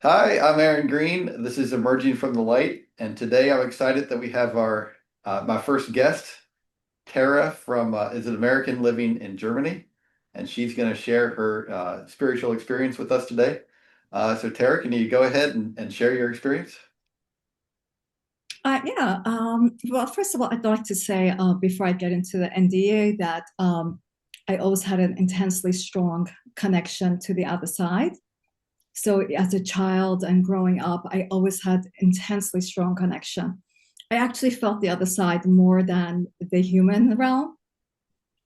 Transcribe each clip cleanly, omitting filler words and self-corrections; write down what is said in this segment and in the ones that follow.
Hi, I'm Aaron Green. This is Emerging from the Light, and today I'm excited that we have our my first guest, Tara from is an American living in Germany, and she's going to share her spiritual experience with us today. So Tara, can you go ahead and share your experience? Well, first of all, I'd like to say before I get into the NDA that I always had an intensely strong connection to the other side. So as a child and growing up, I always had intensely strong connection. I actually felt the other side more than the human realm.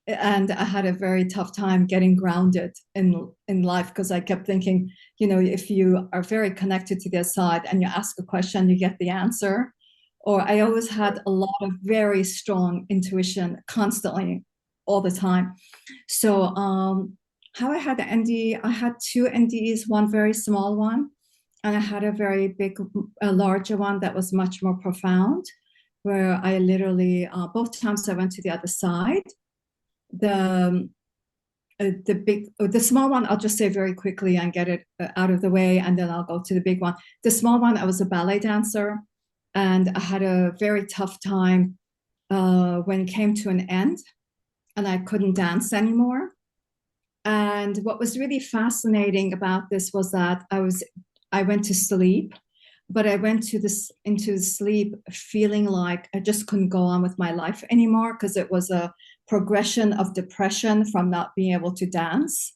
And I had a very tough time getting grounded in life because I kept thinking, if you are very connected to the other side and you ask a question, you get the answer. Or I always had a lot of very strong intuition constantly, all the time. So how I had the NDE, I had two NDEs, one very small one, and I had a very big, a larger one that was much more profound, where I literally both times I went to the other side. The small one I'll just say very quickly and get it out of the way, and then I'll go to the big one. The small one, I was a ballet dancer, and I had a very tough time when it came to an end, and I couldn't dance anymore. And what was really fascinating about this was that I went to sleep, but I went to this into sleep feeling like I just couldn't go on with my life anymore because it was a progression of depression from not being able to dance,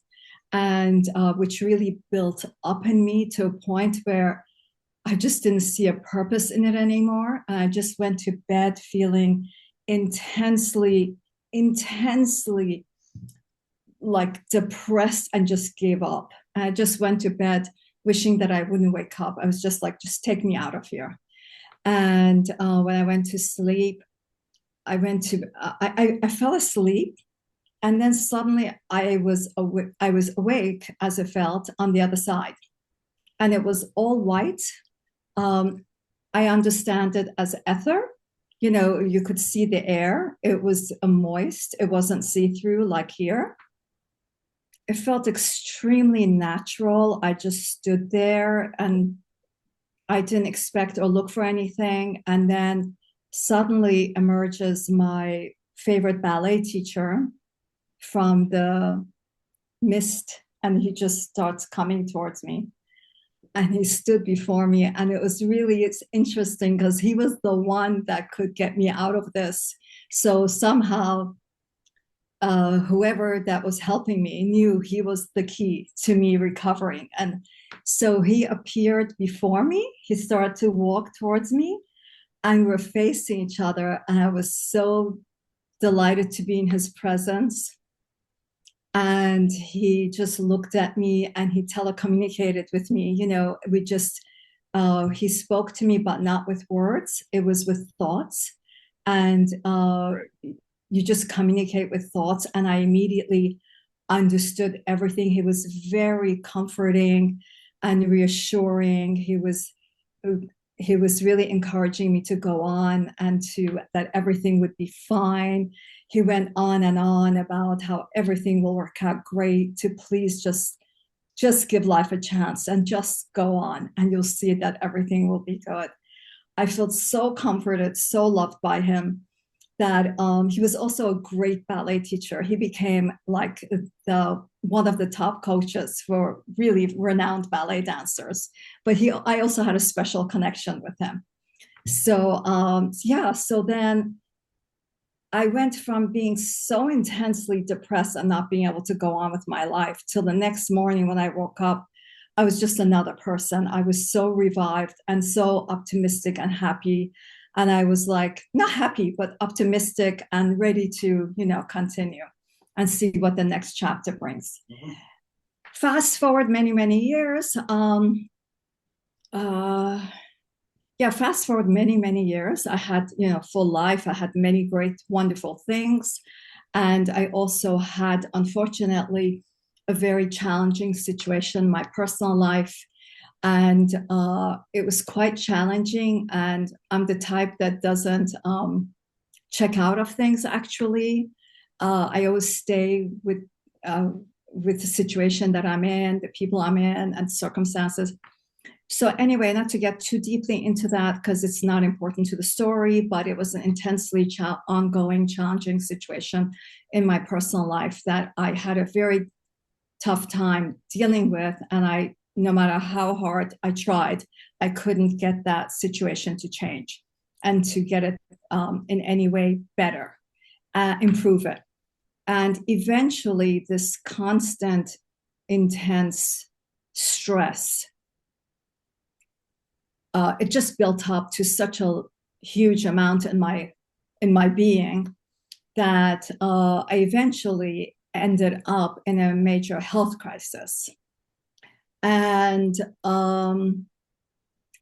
and which really built up in me to a point where I just didn't see a purpose in it anymore. And I just went to bed feeling intensely, intensely like depressed and just gave up. I just went to bed wishing that I wouldn't wake up. I was just like, just take me out of here. And when I went to sleep, I fell asleep, and then suddenly I was awake as it felt on the other side, and it was all white. Um, I understand it as ether. You could see the air. It was moist. It wasn't see through like here. It felt extremely natural. I just stood there and I didn't expect or look for anything. And then suddenly emerges my favorite ballet teacher from the mist, and he just starts coming towards me. And he stood before me, and it's interesting because he was the one that could get me out of this. So somehow whoever that was helping me knew he was the key to me recovering. And so he appeared before me. He started to walk towards me, and we're facing each other. And I was so delighted to be in his presence. And he just looked at me and he telecommunicated with me. He spoke to me, but not with words, it was with thoughts. And Right. you just communicate with thoughts. And I immediately understood everything. He was very comforting and reassuring. He was really encouraging me to go on and to that everything would be fine. He went on and on about how everything will work out great, to please just give life a chance and just go on, and you'll see that everything will be good. I felt so comforted, so loved by him, that he was also a great ballet teacher. He became like the one of the top coaches for really renowned ballet dancers. But I also had a special connection with him. So yeah, so then I went from being so intensely depressed and not being able to go on with my life till the next morning when I woke up. I was just another person. I was so revived and so optimistic and happy. And I was like, not happy, but optimistic and ready to, continue and see what the next chapter brings. Mhm. Fast forward many, many years. Uh, yeah, fast forward many, many years. I had, full life. I had many great, wonderful things. And I also had, unfortunately, a very challenging situation in my personal life. And it was quite challenging. And I'm the type that doesn't check out of things, actually. I always stay with the situation that I'm in, the people I'm in, and circumstances. So anyway, not to get too deeply into that because it's not important to the story, but it was an intensely ongoing, challenging situation in my personal life that I had a very tough time dealing with. And no matter how hard I tried, I couldn't get that situation to change and to get it in any way better, improve it. And eventually, this constant, intense stress, it just built up to such a huge amount in my being that I eventually ended up in a major health crisis. And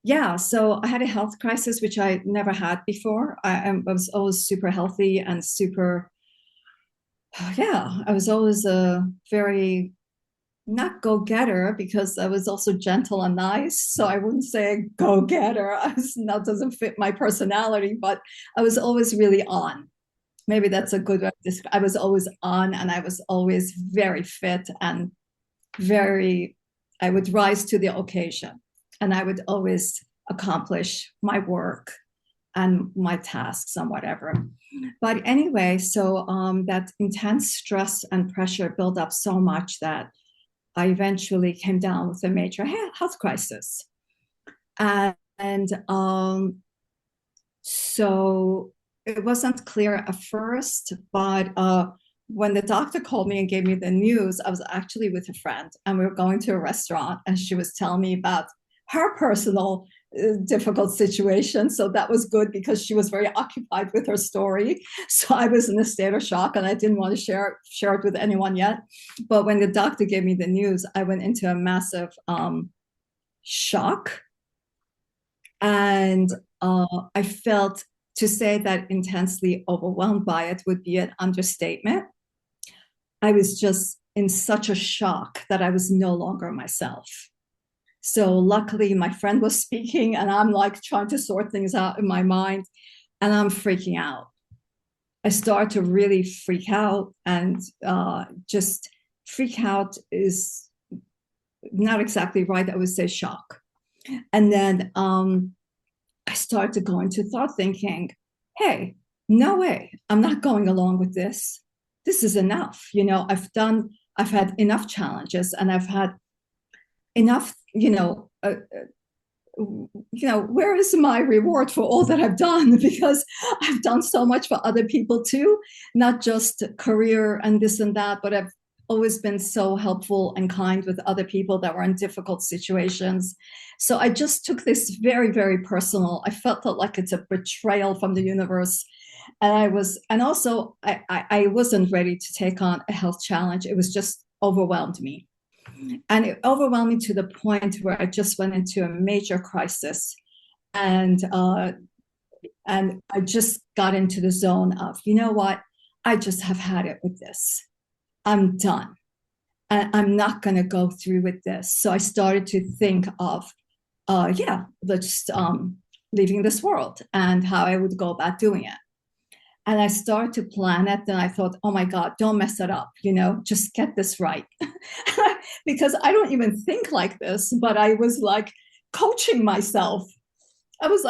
yeah, so I had a health crisis, which I never had before. I was always super healthy and super, yeah, I was always a very not go getter because I was also gentle and nice. So I wouldn't say go getter. That doesn't fit my personality, but I was always really on. Maybe that's a good way to describe. I was always on, and I was always very fit and very. I would rise to the occasion, and I would always accomplish my work and my tasks and whatever. But anyway, so that intense stress and pressure built up so much that I eventually came down with a major health crisis. And so it wasn't clear at first, but when the doctor called me and gave me the news, I was actually with a friend and we were going to a restaurant and she was telling me about her personal difficult situation. So that was good because she was very occupied with her story. So I was in a state of shock and I didn't want to share it with anyone yet. But when the doctor gave me the news, I went into a massive shock. And I felt, to say that intensely overwhelmed by it would be an understatement. I was just in such a shock that I was no longer myself. So luckily, my friend was speaking, and I'm like trying to sort things out in my mind, and I'm freaking out. I start to really freak out, and just freak out is not exactly right. I would say shock. And then I started to go into thought thinking, hey, no way, I'm not going along with this. This is enough. I've had enough challenges and I've had enough, where is my reward for all that I've done? Because I've done so much for other people too, not just career and this and that, but I've always been so helpful and kind with other people that were in difficult situations. So I just took this very, very personal. I felt like it's a betrayal from the universe. And also I wasn't ready to take on a health challenge. It was just overwhelmed me. And it overwhelmed me to the point where I just went into a major crisis. And I just got into the zone of, you know what? I just have had it with this. I'm done. I'm not going to go through with this. So I started to think of, let's leaving this world and how I would go about doing it. And I started to plan it. And I thought, oh my God, don't mess it up. Just get this right. Because I don't even think like this, but I was like coaching myself. Like,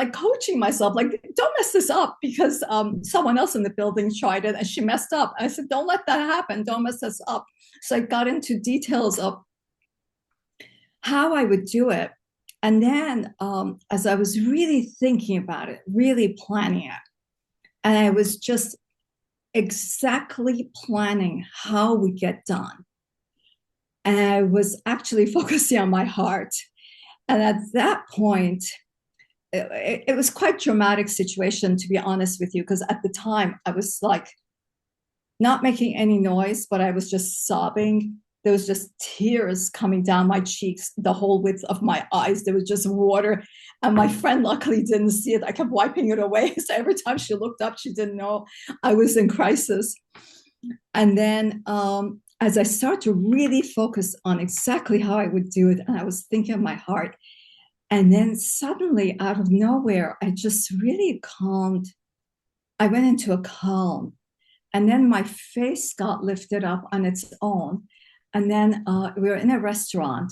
don't mess this up because someone else in the building tried it and she messed up. And I said, don't let that happen. Don't mess this up. So I got into details of how I would do it. And then as I was really thinking about it, really planning it, and I was just exactly planning how we get done. And I was actually focusing on my heart. And at that point, it was quite a dramatic situation, to be honest with you, because at the time I was like not making any noise, but I was just sobbing. There was just tears coming down my cheeks, the whole width of my eyes. There was just water. And my friend luckily didn't see it. I kept wiping it away. So every time she looked up, she didn't know I was in crisis. And then as I started to really focus on exactly how I would do it, and I was thinking of my heart, and then suddenly out of nowhere, I just really calmed. I went into a calm. And then my face got lifted up on its own. And then we were in a restaurant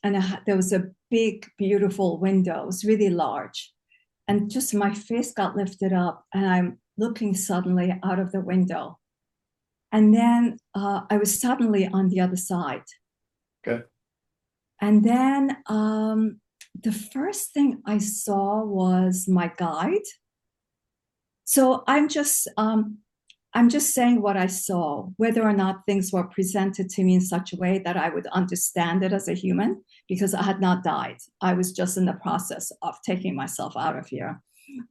and there was a big, beautiful window. It was really large. And just my face got lifted up, and I'm looking suddenly out of the window. And then I was suddenly on the other side. Okay. And then the first thing I saw was my guide. So I'm just saying what I saw, whether or not things were presented to me in such a way that I would understand it as a human, because I had not died. I was just in the process of taking myself out of here.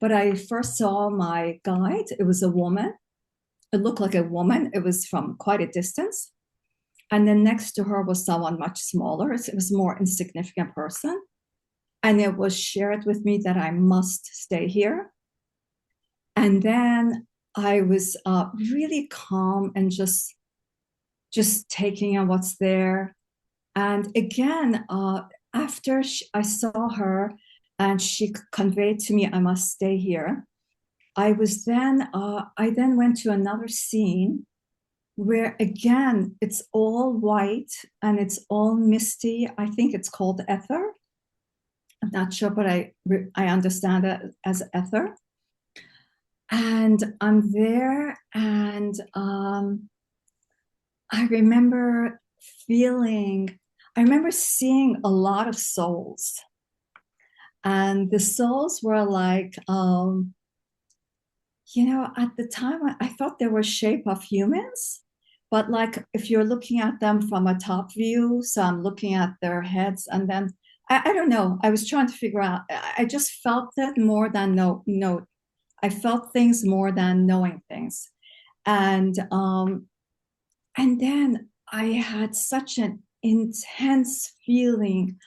But I first saw my guide. It was a woman. It looked like a woman. It was from quite a distance. And then next to her was someone much smaller. It was a more insignificant person. And it was shared with me that I must stay here. And then I was really calm and just taking in what's there. And again, after I saw her and she conveyed to me, I must stay here. I then went to another scene where again, it's all white and it's all misty. I think it's called ether. I'm not sure, but I understand it as ether. And I'm there, and I remember I remember seeing a lot of souls, and the souls were like, at the time I thought they were shape of humans, but like if you're looking at them from a top view, so I'm looking at their heads, and then I don't know. I was trying to figure out. I just felt it more than no. I felt things more than knowing things. And and then I had such an intense feeling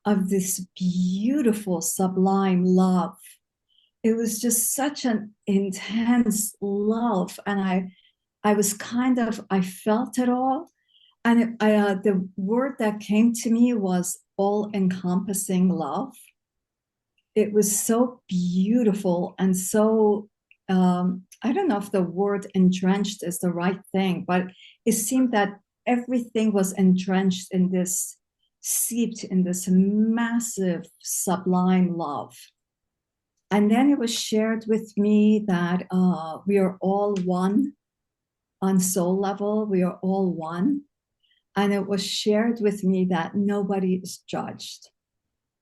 of this beautiful, sublime love. It was just such an intense love. And I was I felt it all. And the word that came to me was all encompassing love. It was so beautiful and so I don't know if the word entrenched is the right thing, but it seemed that everything was entrenched in this, seeped in this massive sublime love. And then it was shared with me that we are all one on soul level, we are all one. And it was shared with me that nobody is judged,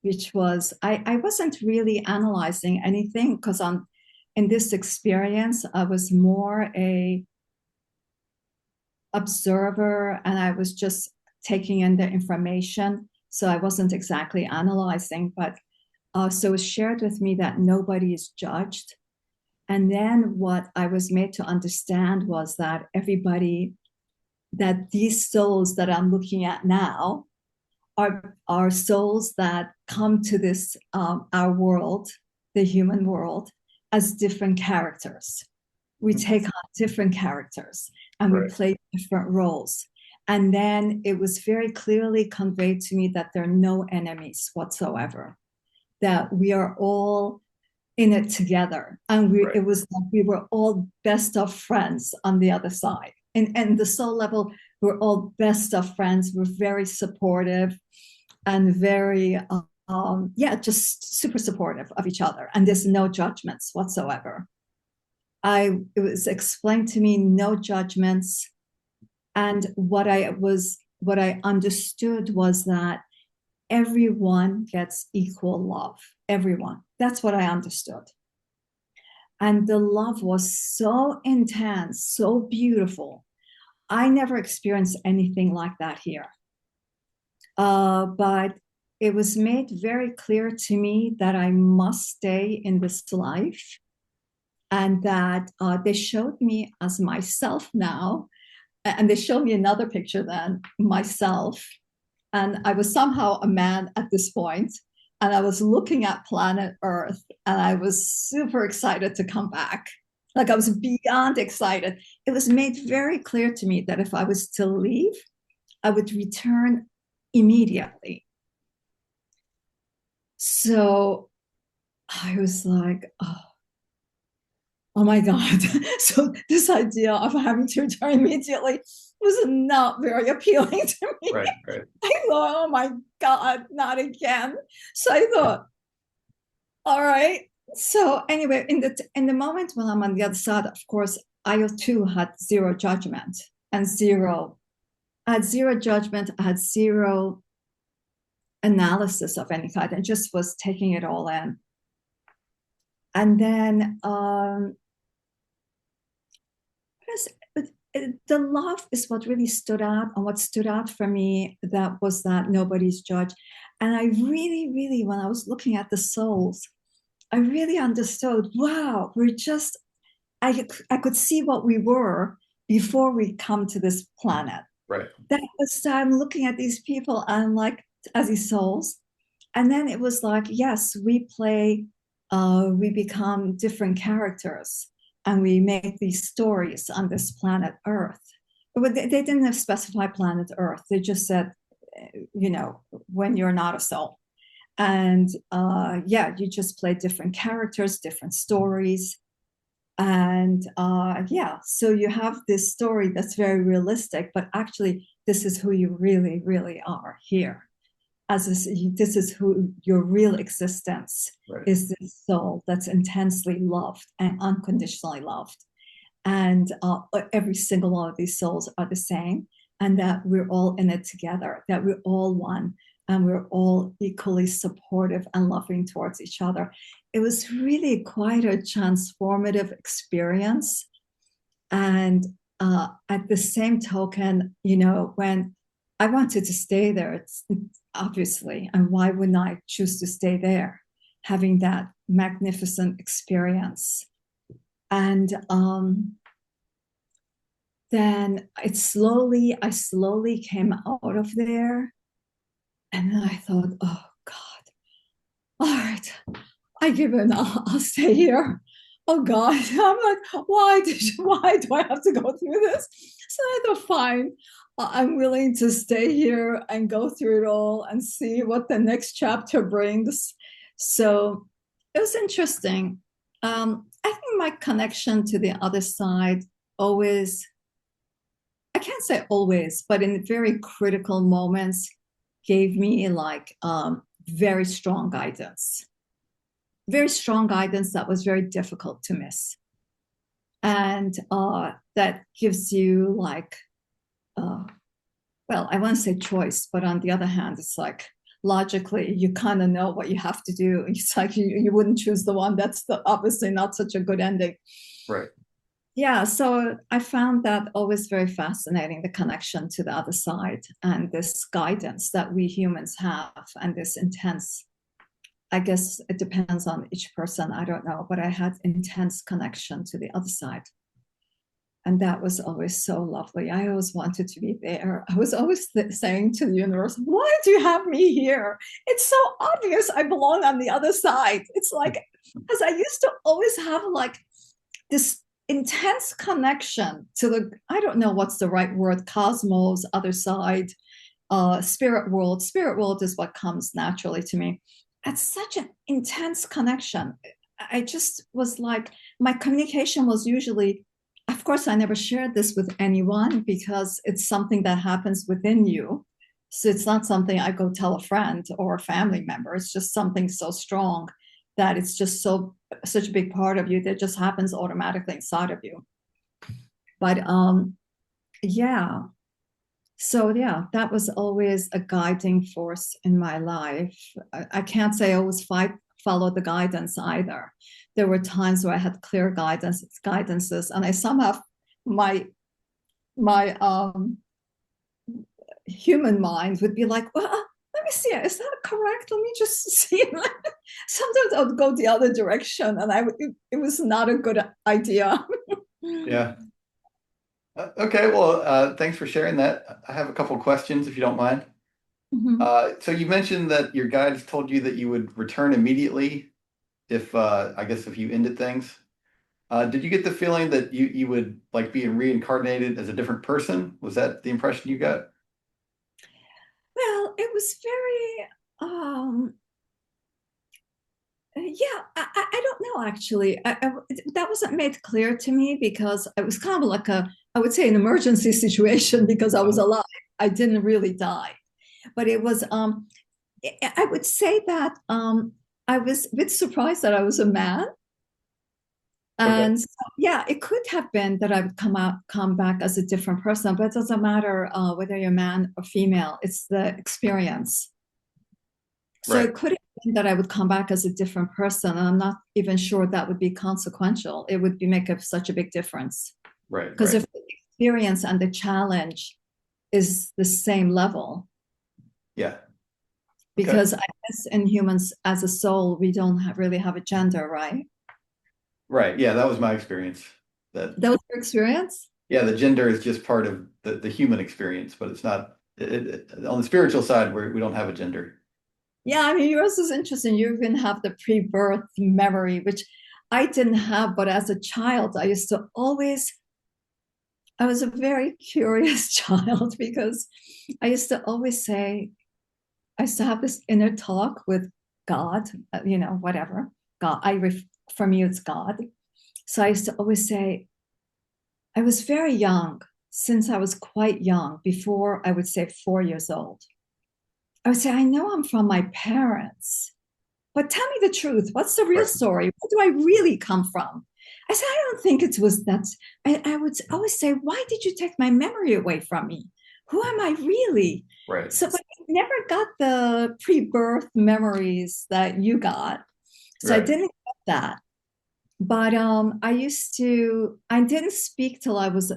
which was I wasn't really analyzing anything because in this experience I was more a observer and I was just taking in the information, so I wasn't exactly analyzing, but so it was shared with me that nobody is judged. And then what I was made to understand was that that these souls that I'm looking at now are souls that come to this our world, the human world, as different characters. We take on different characters and we play different roles. And then it was very clearly conveyed to me that there are no enemies whatsoever, that we are all in it together. And it was like we were all best of friends on the other side. And the soul level, we're all best of friends. We're very supportive and very, just super supportive of each other. And there's no judgments whatsoever. It was explained to me, no judgments. And what I understood was that everyone gets equal love. Everyone. That's what I understood. And the love was so intense, so beautiful. I never experienced anything like that here. But it was made very clear to me that I must stay in this life, and that they showed me as myself now. And they showed me another picture then, myself. And I was somehow a man at this point, and I was looking at planet Earth, and I was super excited to come back. Like I was beyond excited. It was made very clear to me that if I was to leave, I would return immediately. So I was like, oh my God. So this idea of having to return immediately, was not very appealing to me. Right, right. I thought, oh my God, not again. So I thought, all right. So anyway, in the moment when I'm on the other side, of course, I too had zero judgment and zero. I had zero judgment. I had zero analysis of any kind, and just was taking it all in. And then the love is what really stood out, and what stood out for me that was that nobody's judge. And I really, really, when I was looking at the souls, I really understood. Wow, we're just. I could see what we were before we come to this planet. Right. That was I'm looking at these people and I'm like as these souls, and then it was like, yes, we become different characters and we make these stories on this planet Earth. But they didn't specify planet Earth. They just said, when you're not a soul. And yeah, you just play different characters, different stories. And yeah, so you have this story that's very realistic, but actually, this is who you really, really are here. This is who your real existence Right. is, this soul that's intensely loved and unconditionally loved. And every single one of these souls are the same, and that we're all in it together, that we're all one, and we're all equally supportive and loving towards each other. It was really quite a transformative experience. And at the same token, when I wanted to stay there, it's obviously, and why wouldn't I choose to stay there, having that magnificent experience? And then I slowly came out of there, and then I thought, oh God, all right, I give in. I'll stay here. Oh God, I'm like, why do I have to go through this? So I thought, fine, I'm willing to stay here and go through it all and see what the next chapter brings. So it was interesting. I think my connection to the other side always, I can't say always, but in very critical moments, gave me like very strong guidance. Very strong guidance that was very difficult to miss. And that gives you like, well, I want to say choice, but on the other hand, it's like logically, you kind of know what you have to do. It's like you wouldn't choose the one that's obviously not such a good ending. Right. Yeah, so I found that always very fascinating, the connection to the other side and this guidance that we humans have, and this intense, I guess it depends on each person, I don't know, but I had intense connection to the other side. And that was always so lovely. I always wanted to be there. I was always saying to the universe, why do you have me here? It's so obvious I belong on the other side. It's like, because I used to always have like this intense connection to the, I don't know what's the right word, cosmos, other side, spirit world. Spirit world is what comes naturally to me. It's such an intense connection. I just was like, my communication was usually, of course, I never shared this with anyone because it's something that happens within you. So it's not something I go tell a friend or a family member. It's just something so strong that it's just such a big part of you that just happens automatically inside of you. But yeah. So yeah, that was always a guiding force in my life. I can't say I always follow the guidance either. There were times where I had clear guidances, and I somehow my human mind would be like, well, let me see, is that correct? Let me just see. Sometimes I would go the other direction, and it was not a good idea. Yeah. Okay. Well, thanks for sharing that. I have a couple questions, if you don't mind. Mhm. So you mentioned that your guides told you that you would return immediately if, I guess, if you ended things. Did you get the feeling that you would like be reincarnated as a different person? Was that the impression you got? Well, it was very Yeah, I don't know actually. That wasn't made clear to me because it was kind of like I would say an emergency situation because I was Uh-huh. alive. I didn't really die, but it was I would say that I was a bit surprised that I was a man. Okay. And so, yeah, it could have been that I would come back as a different person, but it doesn't matter whether you're a man or female. It's the experience. So Right. it could have been that I would come back as a different person, and I'm not even sure that would be consequential. It would be make such a big difference Right. because Right. if the experience and the challenge is the same level, Yeah. Okay. because I guess in humans as a soul, we don't really have a gender, right? Right. Yeah, that was my experience. That That was your experience? yeah, the gender is just part of the human experience, but it's not on the spiritual side where we don't have a gender. Yeah, I mean, yours is interesting. You even have the pre-birth memory, which I didn't have, but as a child, I was a very curious child because I used to always say, I used to have this inner talk with God, whatever. God, for me, it's God. So I used to always say, I was very young, since I was quite young, before I would say 4 years old. I would say, I know I'm from my parents, but tell me the truth. What's the real Right. story? Where do I really come from? I said, I don't think it was that. I would always say, why did you take my memory away from me? Who am I really? Right. So, but I never got the pre-birth memories that you got. So I Right. didn't get that. But I didn't speak till I was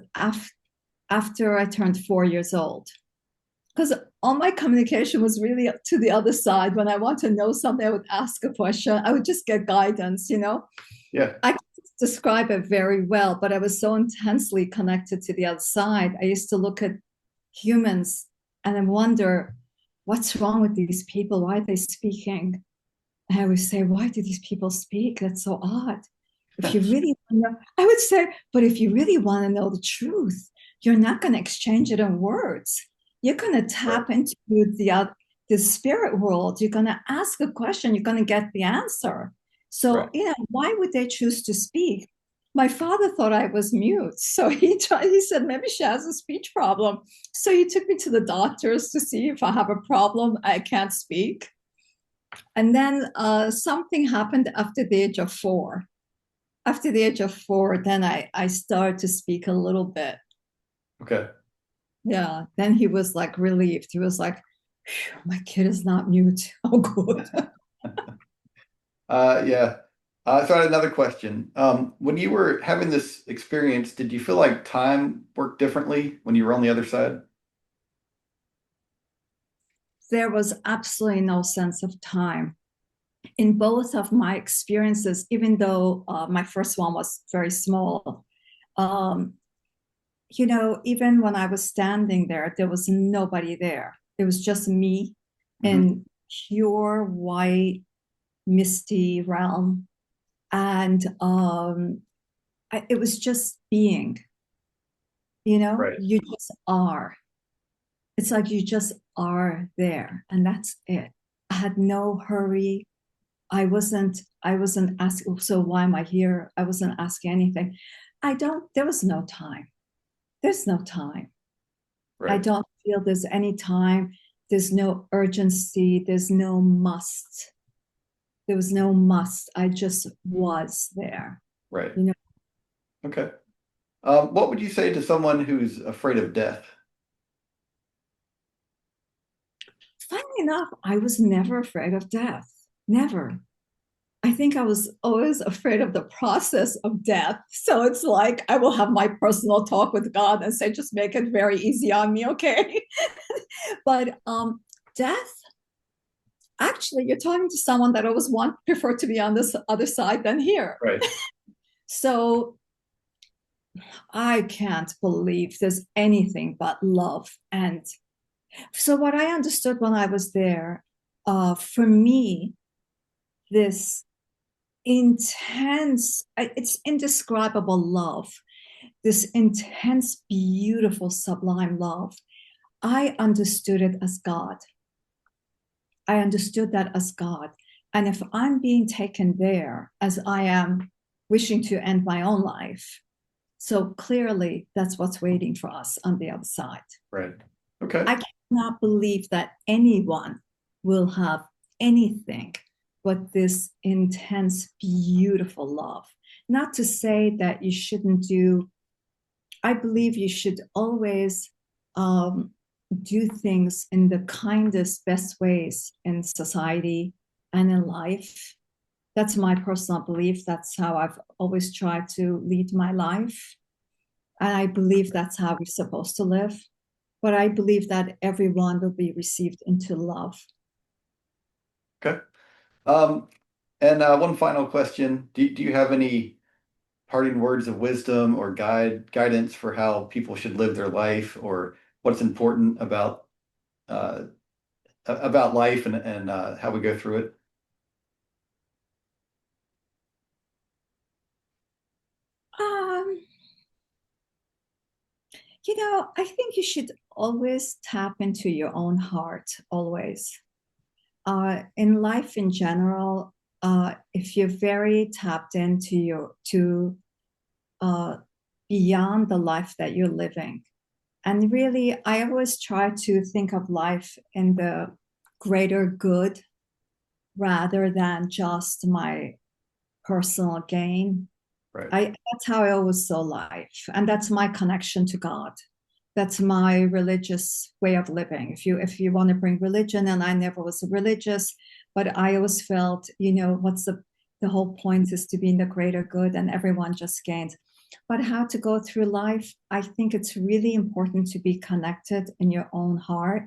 after I turned 4 years old. Because all my communication was really to the other side. When I want to know something, I would ask a question. I would just get guidance. Yeah. I can't describe it very well, but I was so intensely connected to the other side. I used to look at humans and then wonder, what's wrong with these people? Why are they speaking? And I would say, why do these people speak? That's so odd. If you really want to know, I would say, but if you really want to know the truth, you're not going to exchange it in words. You're going to Right. tap into the spirit world. You're going to ask a question. You're going to get the answer. Right. So, why would they choose to speak? My father thought I was mute. So he said, maybe she has a speech problem. So he took me to the doctors to see if I have a problem. I can't speak. And then something happened after the age of 4. After the age of 4, then I started to speak a little bit. Okay. Yeah. Then he was like relieved. He was like, my kid is not mute. Oh, good. Yeah. So I had another question. When you were having this experience, did you feel like time worked differently when you were on the other side? There was absolutely no sense of time. In both of my experiences, even though my first one was very small, um, even when I was standing there, there was nobody there. It was just me Hmm. in pure white, misty realm. And it was just being, Right. you just are. It's like you just are there, and that's it. I had no hurry. I wasn't asking, so why am I here? I wasn't asking anything. There was no time. There's no time. I Right. don't feel there's any time. There's no urgency. There's no must. There was no must. I just was there. Right. You know, Okay. What would you say to someone who's afraid of death? Funny enough, I was never afraid of death. Never. I think I was always afraid of the process of death. So it's like I will have my personal talk with God and say, just make it very easy on me, okay? But death, actually, you're talking to someone that always prefer to be on this other side than here. Right. So I can't believe there's anything but love. And so what I understood when I was there, for me, this intense, it's indescribable love, this intense, beautiful, sublime love. I understood it as God. I understood that as God. And if I'm being taken there as I am wishing to end my own life, so clearly that's what's waiting for us on the other side. Right. Okay. I cannot believe that anyone will have anything but this intense, beautiful love. Not to say that you shouldn't do, I believe you should always um, do things in the kindest, best ways in society and in life. That's my personal belief. That's how I've always tried to lead my life. And I believe that's how we're supposed to live. But I believe that everyone will be received into love. Okay. Um, and one final question. Do you have any parting words of wisdom or guidance for how people should live their life or what's important uh, about life and how we go through it? Um, I think you should always tap into your own heart, always. In life in general, if you're very tapped into uh, beyond the life that you're living, and really, I always try to think of life in the greater good rather than just my personal gain. Right. That's how I always saw life, and that's my connection to God. That's my religious way of living. If you want to bring religion, and I never was religious, but I always felt, what's the whole point is to be in the greater good, and everyone just gains. But how to go through life, I think it's really important to be connected in your own heart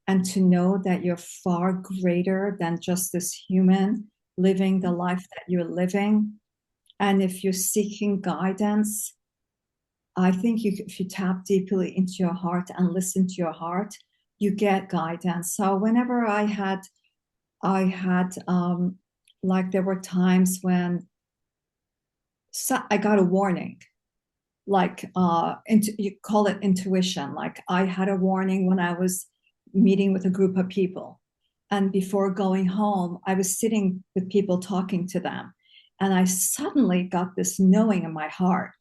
and to know that you're far greater than just this human living the life that you're living. And if you're seeking guidance, I think if you tap deeply into your heart and listen to your heart, you get guidance. So whenever I had like there were times when I got a warning, like you call it intuition. Like I had a warning when I was meeting with a group of people, and before going home, I was sitting with people talking to them, and I suddenly got this knowing in my heart,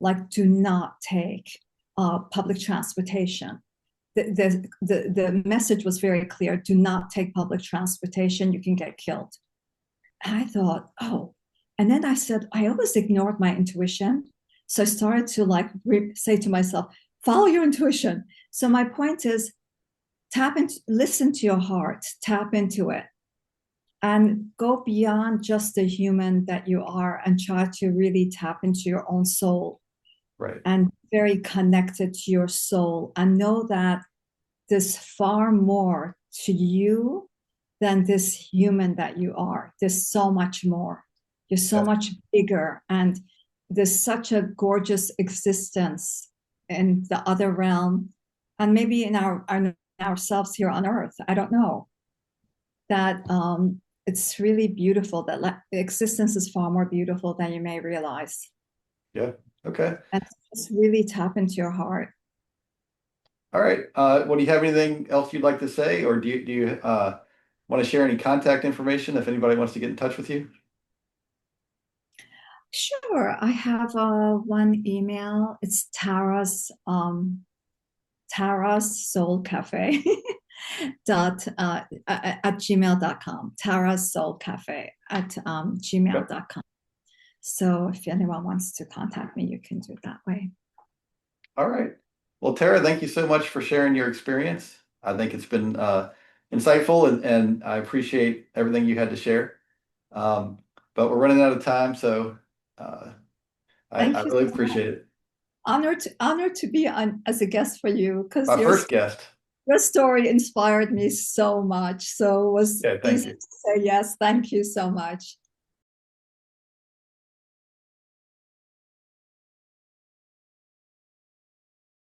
like do not take public transportation. The message was very clear: do not take public transportation, you can get killed. And I thought, oh. And then I said, I always ignored my intuition. So I started to like say to myself, follow your intuition. So my point is tap into, listen to your heart, tap into it, and go beyond just the human that you are and try to really tap into your own soul Right. and very connected to your soul and know that there's far more to you than this human that you are. There's so much more. You're so Yeah. much bigger, and there's such a gorgeous existence in the other realm, and maybe in ourselves here on Earth. I don't know that it's really beautiful. That existence is far more beautiful than you may realize, Yeah. Okay. and just really tap into your heart. All right. Well, do you have anything else you'd like to say, or do you want to share any contact information if anybody wants to get in touch with you? Sure, I have one email. It's Tara's Soul Cafe dot at gmail.com. Tara's Soul Cafe at Okay. gmail.com. So if anyone wants to contact me, you can do it that way. All right. Well, Tara, thank you so much for sharing your experience. I think it's been insightful and I appreciate everything you had to share. Um, but we're running out of time, so uh, I Thank you really so much. appreciate it. Honored to be on as a guest for you because My first guest. your story inspired me so much. So it was Yeah, thank easy you. to say yes. Thank you so much.